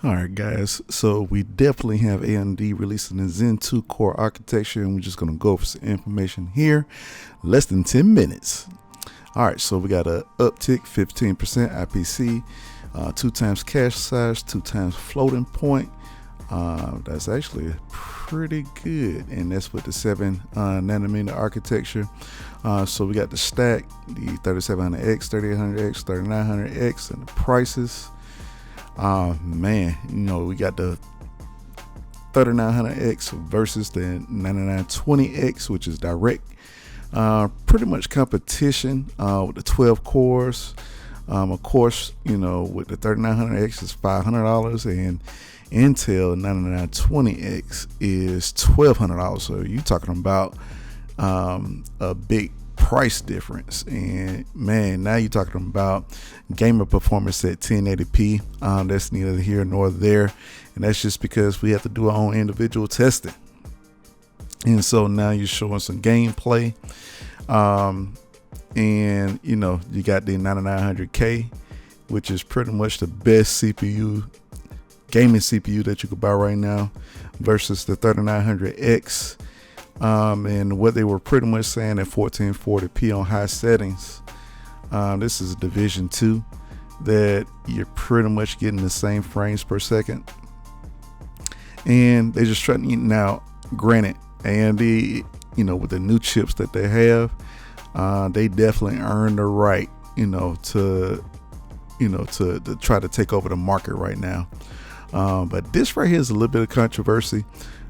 All right, guys. So we definitely have AMD releasing the Zen 2 core architecture, and we're just going to go over some information here. Less than 10 minutes. All right, so we got a uptick 15% IPC, 2 times cache size, 2 times floating point. That's actually pretty good, and that's with the 7 nanometer architecture. So we got the stack, the 3700X, 3800X, 3900X, and the prices. Man, we got the 3900X versus the 9920X, which is direct. Pretty much competition with the 12 cores. Of course, with the 3900X is $500, and Intel 9920X is $1,200. So you're talking about a big price difference, and man, now you're talking about gamer performance at 1080p. That's neither here nor there, and that's just because we have to do our own individual testing. And so now you're showing some gameplay, and you got the 9900K, which is pretty much the best gaming CPU that you could buy right now, versus the 3900X. And what they were pretty much saying at 1440p on high settings, this is Division 2, that you're pretty much getting the same frames per second. And they just trying to, now granted, AMD, with the new chips that they have, they definitely earned the right, to try to take over the market right now. But this right here is a little bit of controversy.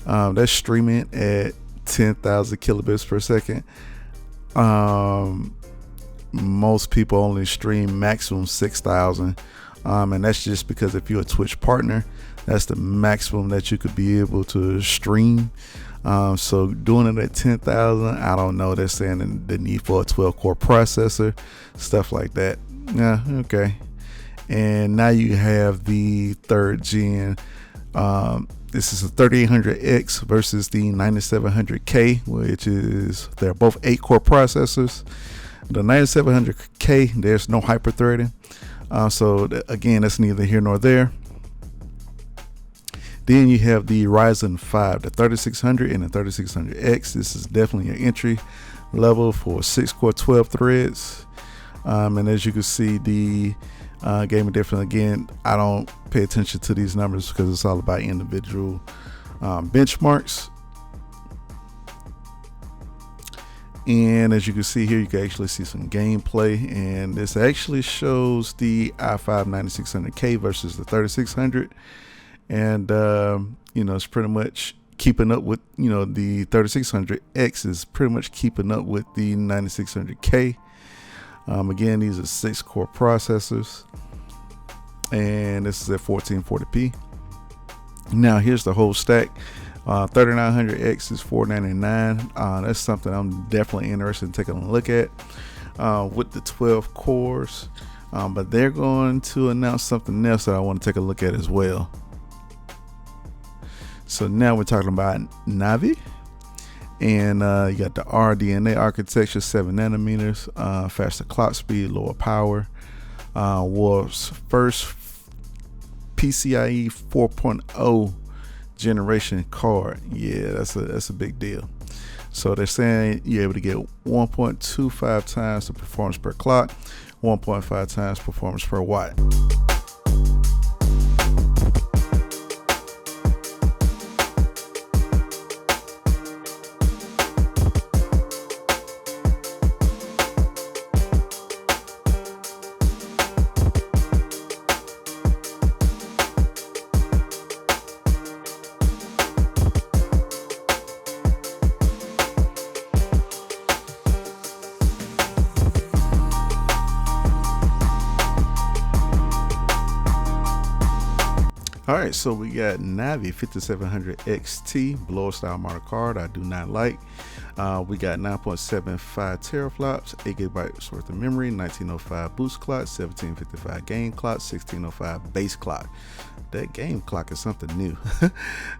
That's streaming at 10,000 kilobits per second. Most people only stream maximum 6,000, and that's just because if you're a Twitch partner, that's the maximum that you could be able to stream. So doing it at 10,000, I don't know. They're saying the need for a 12-core processor, stuff like that. Yeah, okay. And now you have the 3rd gen. This is a 3800X versus the 9700K, which is, they're both 8-core processors. The 9700K, there's no hyper-threading. Again, that's neither here nor there. Then you have the Ryzen 5, the 3600 and the 3600X. This is definitely an entry level for 6-core 12 threads. And as you can see, the gaming difference, again, I don't pay attention to these numbers because it's all about individual benchmarks. And as you can see here, you can actually see some gameplay, and this actually shows the i5 9600K versus the 3600. And it's pretty much keeping up with, the 3600X is pretty much keeping up with the 9600K. Again, these are 6-core processors, and this is at 1440p. Now here's the whole stack. 3900X is $499. That's something I'm definitely interested in taking a look at with the 12 cores. But they're going to announce something else that I want to take a look at as well. So now we're talking about Navi. And you got the RDNA architecture, 7 nanometers, faster clock speed, lower power. World's first PCIe 4.0 generation card. Yeah, that's a big deal. So they're saying you're able to get 1.25 times the performance per clock, 1.5 times performance per watt. All right, so we got Navi 5700 XT blower style model card. I do not like. We got 9.75 teraflops, 8 gigabytes worth of memory, 1905 boost clock, 1755 game clock, 1605 base clock. That game clock is something new.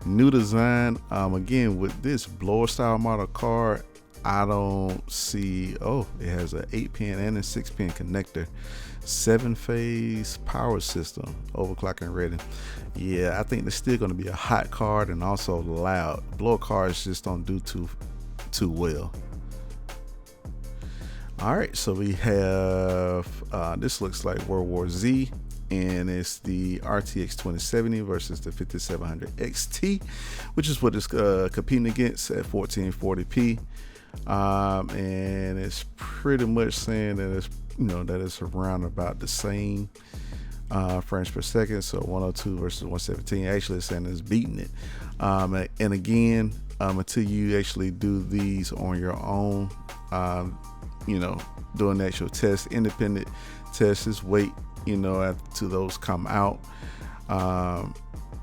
New design. Again, with this blower style model card, I don't see. Oh, it has an 8-pin and a 6-pin connector, 7-phase power system, overclocking ready. Yeah, I think it's still going to be a hot card and also loud. Blower cards just don't do too well. All right, so we have this looks like World War Z, and it's the RTX 2070 versus the 5700 XT, which is what it's competing against at 1440p. And it's pretty much saying that it's that it's around about the same frames per second. So 102 versus 117. Actually, it's saying it's beating it. And again, until you actually do these on your own, doing actual tests, independent tests, just wait, to those come out.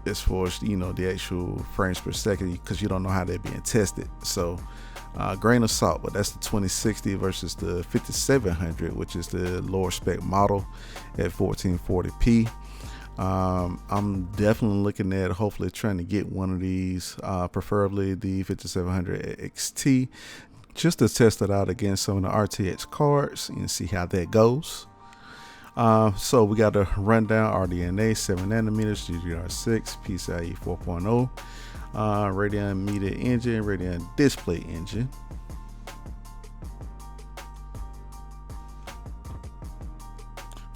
As far as the actual frames per second, because you don't know how they're being tested. So grain of salt, but that's the 2060 versus the 5700, which is the lower spec model at 1440p. I'm definitely looking at hopefully trying to get one of these, preferably the 5700 XT, just to test it out against some of the RTX cards and see how that goes. So we got a rundown: RDNA 7nm, GDDR6, PCIe 4.0, Radeon Media Engine, Radeon Display Engine.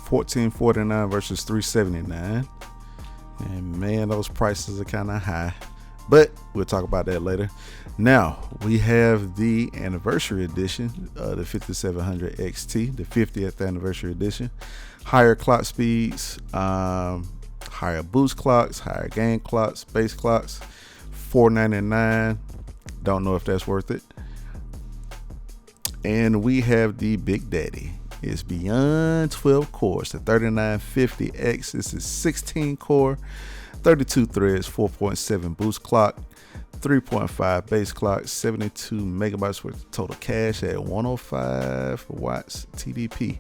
$1,449 versus $379, and man, those prices are kind of high, but we'll talk about that later. Now we have the anniversary edition, the 5700 XT, the 50th anniversary edition. Higher clock speeds, higher boost clocks, higher gain clocks, base clocks. $499. Don't know if that's worth it. And we have the Big Daddy. It's beyond 12 cores. The 3950X. This is 16 core, 32 threads, 4.7 boost clock, 3.5 base clock, 72 megabytes worth of total cache at 105 watts TDP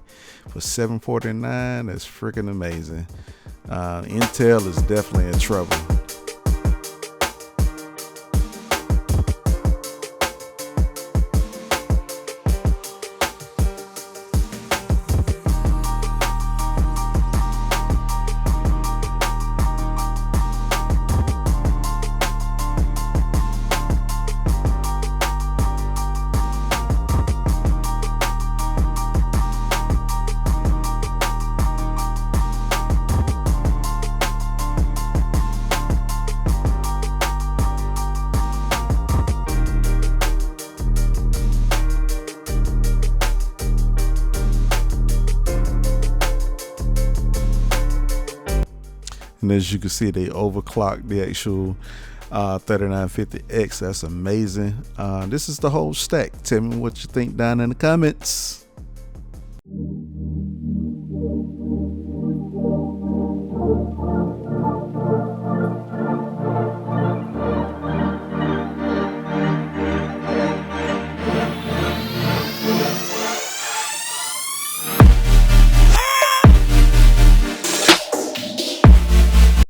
for $749. That's freaking amazing. Intel is definitely in trouble. And as you can see, they overclocked the actual 3950X. That's amazing. This is the whole stack. Tell me what you think down in the comments.